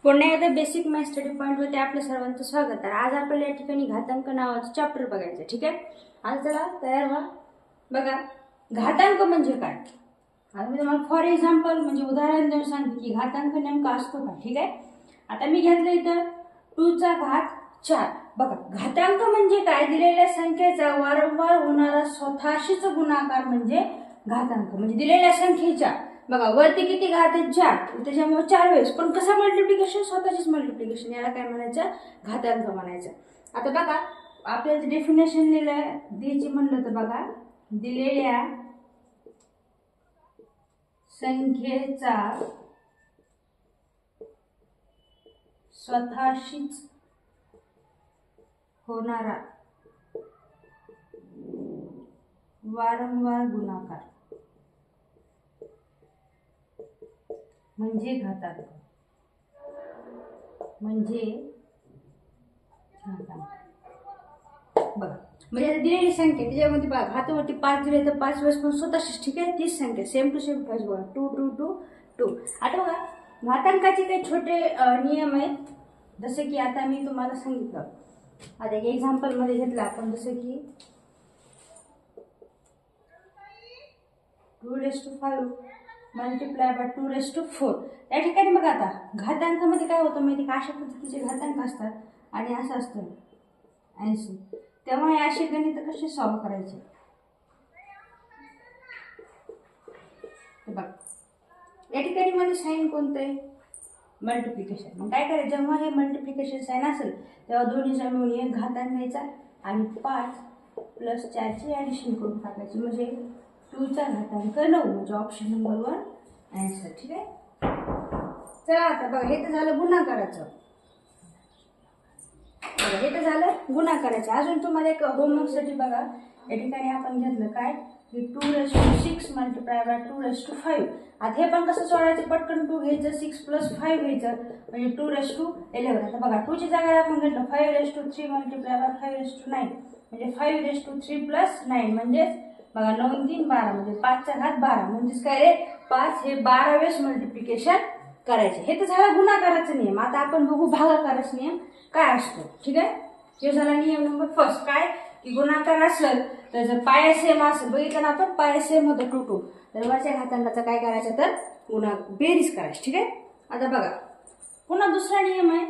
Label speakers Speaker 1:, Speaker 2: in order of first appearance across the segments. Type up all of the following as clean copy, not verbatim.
Speaker 1: पुन्हा एकदा basic math study पॉईंटवरती आपल्या सर्वांचं स्वागत आहे। आज आपल्याला या ठिकाणी घातांक नावाचं चॅप्टर बघायचं, ठीक आहे। आज चला तयार व्हा। बघा, घातांक म्हणजे काय। आता मी तुम्हाला फॉर एक्झाम्पल म्हणजे उदाहरण देऊन सांगते की घातांक नेमका असतो का, ठीक आहे। आता मी घेतलं इथं 2 चा घात 4। बघा, घातांक म्हणजे काय, दिलेल्या संख्येचा वारंवार होणारा स्वतःशीच गुणाकार म्हणजे घातांक। म्हणजे दिलेल्या संख्येच्या बघा वरती किती घात आहे 4, त्याच्यामुळे 4 वेळेस, पण कसा मल्टिप्लिकेशन, स्वतःचीच मल्टिप्लिकेशन, याला काय म्हणायचं, घातांक म्हणायचं। आता बघा आपल्याला डेफिनेशन द्यायची म्हणलं तर बघा, दिलेल्या संख्येचा स्वतःशीच होणारा वारंवार गुणाकार म्हणजे घातांक। म्हणजे बघा, म्हणजे दिलेली संख्या त्याच्यामध्ये बघा घातावरती 5 दिले तर 5 वेळेस पण स्वतःशीच, ठीक आहे, तीच संख्या सेम टू सेम पाहिजे बघा, 2 2 2 2। आता बघा घातांकाचे काही छोटे नियम आहेत, जसे की आता मी तुम्हाला सांगितलं। आता एक एक्झाम्पल मध्ये घेतलं आपण, जसं की 2⁵ मल्टिप्लाय बाय 2⁴। या ठिकाणी बघा आता घातांकामध्ये काय होतं माहिती का, अशा पद्धतीचे घातांक असतात आणि असं असतं 80। त्यामुळे अशी गणित कशी सॉल्व करायचे, बघा या ठिकाणी मध्ये साइन कोणतं आहे, मल्टिप्लिकेशन। मग काय करायचं, जेव्हा हे मल्टिप्लिकेशन साइन असेल तेव्हा दोन्हीचा मिळून एक घातांक घ्यायचा आणि 5 + 4 ची ॲडिशन करून टाकायची, म्हणजे 2 चा घातांक 9, म्हणजे ऑप्शन नंबर 1 आन्सर, ठीक आहे। चला आता बघा, हे तर झालं गुणाकाराचं। बघा हे तर झालं गुणाकाराचं। अजून तुम्हाला एक होमवर्कसाठी बघा, या ठिकाणी आपण घेतलं काय, 2⁶ मल्टिप्लाय बाय 2⁵. आता हे पण कसं सोडायचं, पटकन 2 घ्यायचं, 6 + 5 घ्यायचं, म्हणजे 2⁻11। आता बघा 2 ची जागा आपण घेतलं 5�3 मल्टिप्लाय बाय 5�9, म्हणजे 5�3 + 9, म्हणजेच बघा 9 3 12, म्हणजे 5 चा घात 12, म्हणजेच काय रे 5 हे 12 वेळेस मल्टिप्लिकेशन करायचे। हे तर झाला गुणाकाराचा नियम। आता आपण बघू भागाकाराचा नियम काय असतो, ठीक आहे। हे झाला नियम नंबर फर्स्ट, काय की गुणाकार असेल तर जर पाया सेम असेल, बघितलं ना आपण, पाया सेम होतं 2 2, तर वरच्या घातांकाचा काय करायचं, तर बेरीज करायची, ठीक आहे। आता बघा पुन्हा दुसरा नियम आहे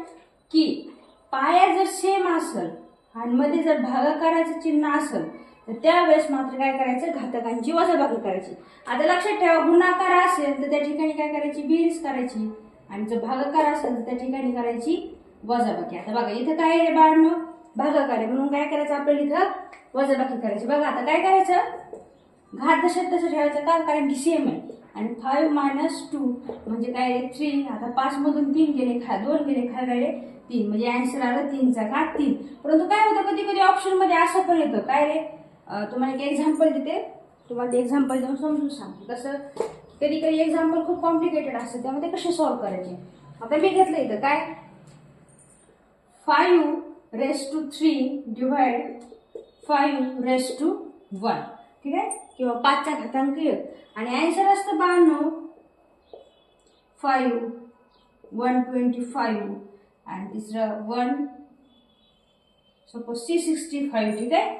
Speaker 1: की पाया जर सेम असेल आणि मध्ये जर भागाकाराचं चिन्ह असेल तर त्यावेळेस मात्र काय करायचं, घातकांची वजाबाकी करायची। आता लक्षात ठेवा, गुणाकार असेल तर त्या ठिकाणी काय करायची, बेरीज करायची, आणि जर भागाकार असेल तर त्या ठिकाणी करायची वजाबाकी। आता बघा इथं काय आहे बाळांनो, भागाकार आहे, म्हणून काय करायचं आपल्याला इथं वजाबाकी करायची। बघा आता काय करायचं, घात जसं तसं ठेवायचं का, कारण की सेम आहे, आणि 5 - 2 म्हणजे काय आहे 3। आता 5 मधून 3 गेले, 2 गेले, खाली 3, म्हणजे आन्सर आलं 3 चा घात 3। परंतु काय होतं, कधी कधी ऑप्शन मध्ये असं पण येतं, काय रे, तुम्हाला एक एक्झाम्पल देते, तुम्हाला ते एक्झाम्पल देऊन समजून सांगते कसं। कधी कधी एक्झाम्पल खूप कॉम्प्लिकेटेड असतं, त्यामध्ये कसे सॉल्व्ह करायचे। आता मी घेतलं इथं काय, 5�3 डिवाइड 5�1, ठीक आहे, किंवा 5 चा घातांक 1, आणि आन्सर असतं 92, 5 125, आणि तिसरं 1 सपोज 365, ठीक आहे,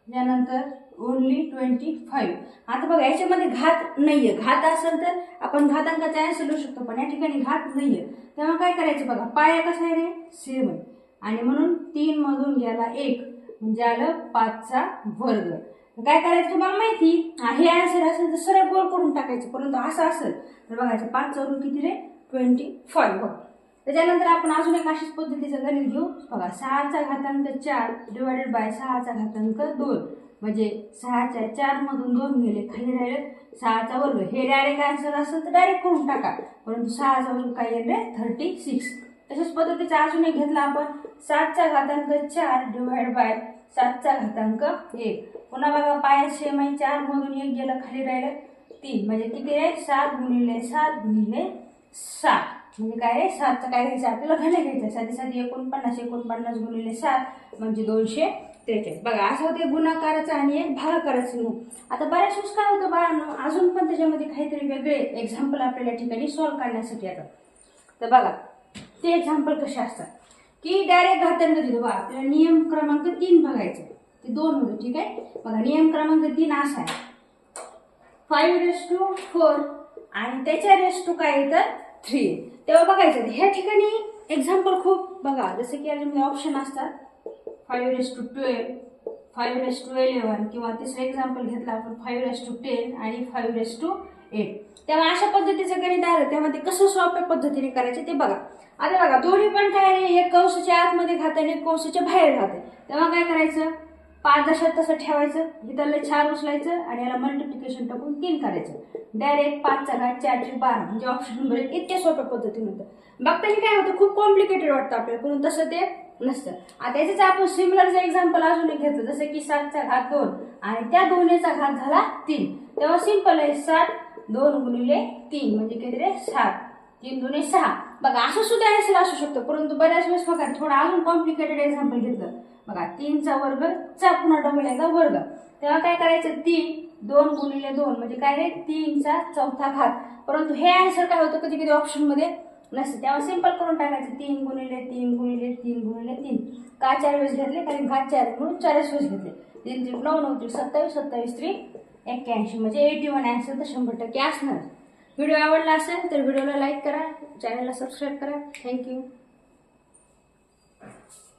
Speaker 1: त्यानंतर ओनली 25। आता बघा याच्यामध्ये घात नाहीये, घात असेल तर आपण घातांकाचा आन्सर लिहू शकतो, पण या ठिकाणी घात नाहीये, तेव्हा काय करायचं, बघा पाया कसा आहे रे, सेम आहे, आणि म्हणून 3 मधून गेला 1, म्हणजे आलं 5 चा वर्ग। काय करायचं तुम्हाला माहिती, हे आन्सर असेल तर सरळ गोल करून टाकायचं, परंतु असं असेल तर बघायचं 5 चा वरून किती रे, 25। बघा त्याच्यानंतर आपण अजून एक अशाच पद्धतीचं गणित घेऊ, बघा 6 चा घातांक 4 डिवाइडेड बाय 6 चा घातांक 2, म्हणजे 6 च्या 4 मधून 2 गेले, खाली राहिले 6 चा वर्ग। हे डायरेक्ट आन्सर असेल तर डायरेक्ट करून टाका, परंतु 6 चा वर्ग काय येईल रे, 36। तशाच पद्धतीचा अजून एक घेतला आपण, 7 चा घातांक 4 डिवाइड बाय 7 चा घातांक 1। पुन्हा बघा पाया सेम आहे, 4 मधून 1 गेलं, खाली राहिलं 3, म्हणजे किती आहे 7 × 7 × 7, म्हणजे काय रे 7 चा काय घ्यायचं आपल्याला, घन घ्यायचं, साधी 49 × 7 म्हणजे 243। बघा असं होते गुणाकाराचा आणि एक भागाकाराचा नियम। आता बऱ्याच वेळेस काय होतं बाळांनो, अजून पण त्याच्यामध्ये काहीतरी वेगळे एक्झाम्पल आपल्याला ठिकाणी सॉल्व्ह करण्यासाठी येतात। तर बघा ते एक्झाम्पल कसे असतात की डायरेक्ट घातांक दिलं बघा, आपल्याला नियम क्रमांक 3 बघायचा आहे, ते 2 होते. ठीक आहे, बघा नियम क्रमांक 3 असा आहे 5:4 आणि त्याच्या रेस टू काय तर 3. तेव्हा बघायचं ह्या ठिकाणी एक्झाम्पल खूप बघा, जसं की याच्यामध्ये ऑप्शन असतात 5:12, 5:11 किंवा तिसरं एक्झाम्पल घेतला आपण 5:10 आणि 5:8. तेव्हा अशा पद्धतीचं गणित आलं तेव्हा ते कसं सोप्या पद्धतीने करायचे ते बघा. आता बघा दोन्ही पण काय आहे, एक कंसाच्या आतमध्ये खाते आणि एक कंसाच्या बाहेर खाते. तेव्हा काय करायचं, 5 दशात तसं ठेवायचं, इथलं 4 उचलायचं आणि याला मल्टिप्लिकेशन टाकून 3 करायचं. डायरेक्ट 5चा घात 4 12 म्हणजे ऑप्शन नंबर 1 इतक्या सोप्या पद्धतीने होतं. बघताना काय होतं, खूप कॉम्प्लिकेटेड वाटतं आपल्याला, पण तसं ते नसतं. आता याच्याच आपण सिमिलरचं एक्झाम्पल अजून एक घेतलं, जसं की 7चा घात 2 आणि त्या 2चा घात झाला 3. तेव्हा सिंपल आहे 7 2 गुणिले 3 म्हणजे किती 7, 3 दुणे 6. बघा असं सुद्धा आन्सर असू शकतं, परंतु बऱ्याच वेळेस बघा थोडं अजून कॉम्प्लिकेटेड एक्झाम्पल घेतलं बघा 3चा वर्ग चा पुन्हा डबल याचा वर्ग. तेव्हा काय करायचं 3 2 गुणिले 2 म्हणजे काय रे 3चा चौथा घात. परंतु हे आन्सर काय होतं कधी कधी ऑप्शन मध्ये नसतं, तेव्हा सिंपल करून टाकायचं 3 गुणिले 3 गुणिले 3 गुणिले 3. का 4 वेळेस घेतले, कारण घात 4 म्हणून 4 वेळेस घेतले. 3 3 9 9 27 27 3 81 म्हणजे 81 आन्सर तर 100% असणार. व्हिडिओ आवडला असेल तर व्हिडिओला लाईक करा, चॅनलला सबस्क्राईब करा. थँक्यू.